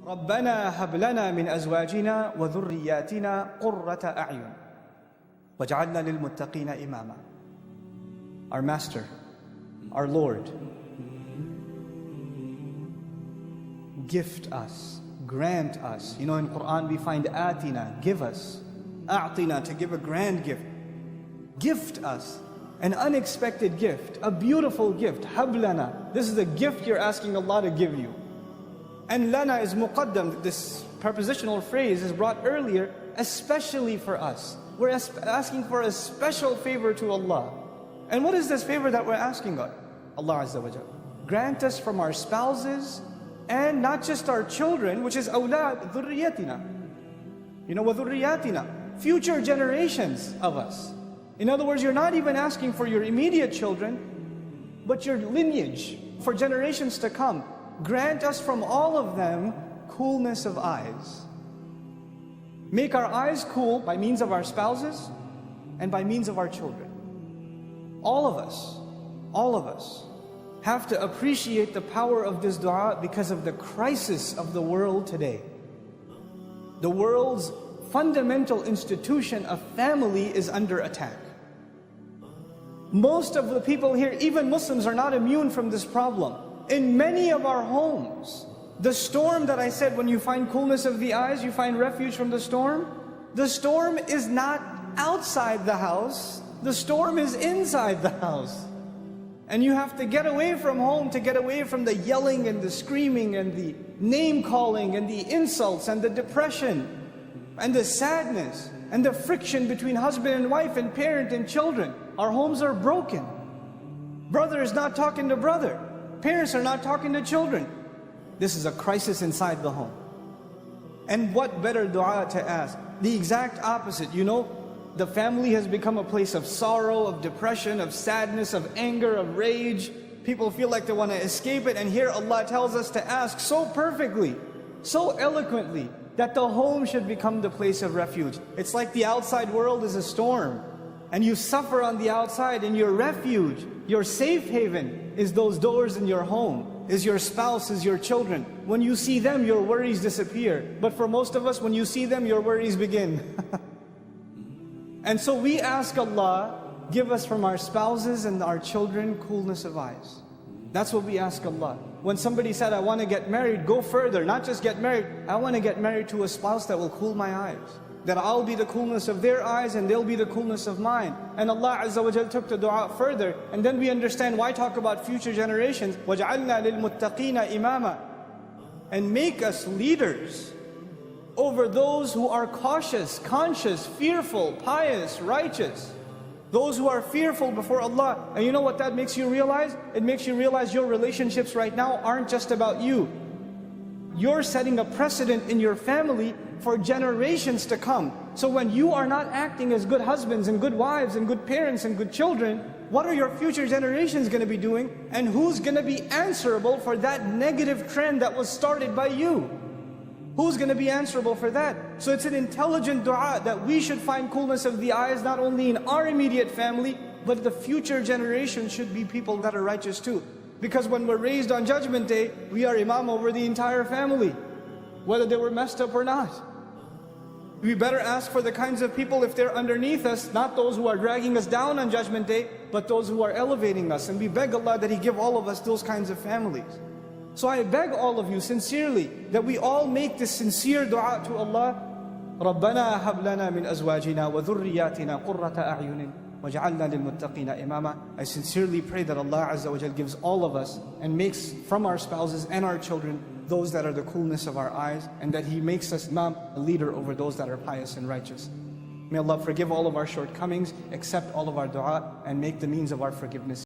رَبَّنَا هَبْ لَنَا مِنْ أَزْوَاجِنَا وَذُرِّيَّاتِنَا قُرَّةَ أَعْيُنٍ وَاجْعَلْنَا لِلْمُتَّقِينَ إِمَامًا. Our Master, our Lord, gift us, grant us. You know, in Quran we find atina, give us. A'tina, to give a grand gift. Gift us an unexpected gift, a beautiful gift. Hablana, this is the gift you're asking Allah to give you. And lana is muqaddam, this prepositional phrase is brought earlier, especially for us. We're asking for a special favor to Allah. And what is this favor that we're asking God? Allah Azza wa Jalla. Grant us from our spouses, and not just our children, which is awlad, dhurriyatina. You know, wa dhurriyatina, future generations of us. In other words, you're not even asking for your immediate children, but your lineage, for generations to come. Grant us from all of them coolness of eyes. Make our eyes cool by means of our spouses and by means of our children. All of us have to appreciate the power of this dua because of the crisis of the world today. The world's fundamental institution of family is under attack. Most of the people here, even Muslims, are not immune from this problem. In many of our homes, the storm that I said, when you find coolness of the eyes, you find refuge from the storm is not outside the house, the storm is inside the house. And you have to get away from home to get away from the yelling and the screaming and the name calling and the insults and the depression and the sadness and the friction between husband and wife and parent and children. Our homes are broken. Brother is not talking to brother. Parents are not talking to children. This is a crisis inside the home. And what better dua to ask? The exact opposite. You know, the family has become a place of sorrow, of depression, of sadness, of anger, of rage. People feel like they want to escape it. And here Allah tells us to ask so perfectly, so eloquently, that the home should become the place of refuge. It's like the outside world is a storm, and you suffer on the outside, and your refuge, your safe haven, is those doors in your home, is your spouse, is your children. When you see them, your worries disappear. But for most of us, when you see them, your worries begin. And so we ask Allah, give us from our spouses and our children coolness of eyes. That's what we ask Allah. When somebody said, I want to get married, go further. Not just get married, I want to get married to a spouse that will cool my eyes. That I'll be the coolness of their eyes and they'll be the coolness of mine. And Allah Azza wa Jal took the dua further. And then we understand why talk about future generations. وَاجْعَلْنَا لِلْمُتَّقِينَ إِمَامًا. And make us leaders over those who are cautious, conscious, fearful, pious, righteous. Those who are fearful before Allah. And you know what that makes you realize? It makes you realize your relationships right now aren't just about you. You're setting a precedent in your family for generations to come. So when you are not acting as good husbands and good wives and good parents and good children, what are your future generations going to be doing? And who's going to be answerable for that negative trend that was started by you? Who's going to be answerable for that? So it's an intelligent dua that we should find coolness of the eyes not only in our immediate family, but the future generation should be people that are righteous too. Because when we're raised on Judgment Day, we are imam over the entire family, whether they were messed up or not. We better ask for the kinds of people, if they're underneath us, not those who are dragging us down on Judgment Day, but those who are elevating us. And we beg Allah that He give all of us those kinds of families. So I beg all of you sincerely that we all make this sincere dua to Allah. رَبَّنَا هَبْ لَنَا مِنْ أَزْوَاجِنَا وَذُرِّيَّاتِنَا قُرَّةَ أَعْيُنٍ وَاجْعَلْنَا لِلْمُتَّقِينَ إِمَامًا. I sincerely pray that Allah Azza wa Jal gives all of us and makes from our spouses and our children those that are the coolness of our eyes, and that He makes us imam, a leader over those that are pious and righteous. May Allah forgive all of our shortcomings, accept all of our dua, and make the means of our forgiveness.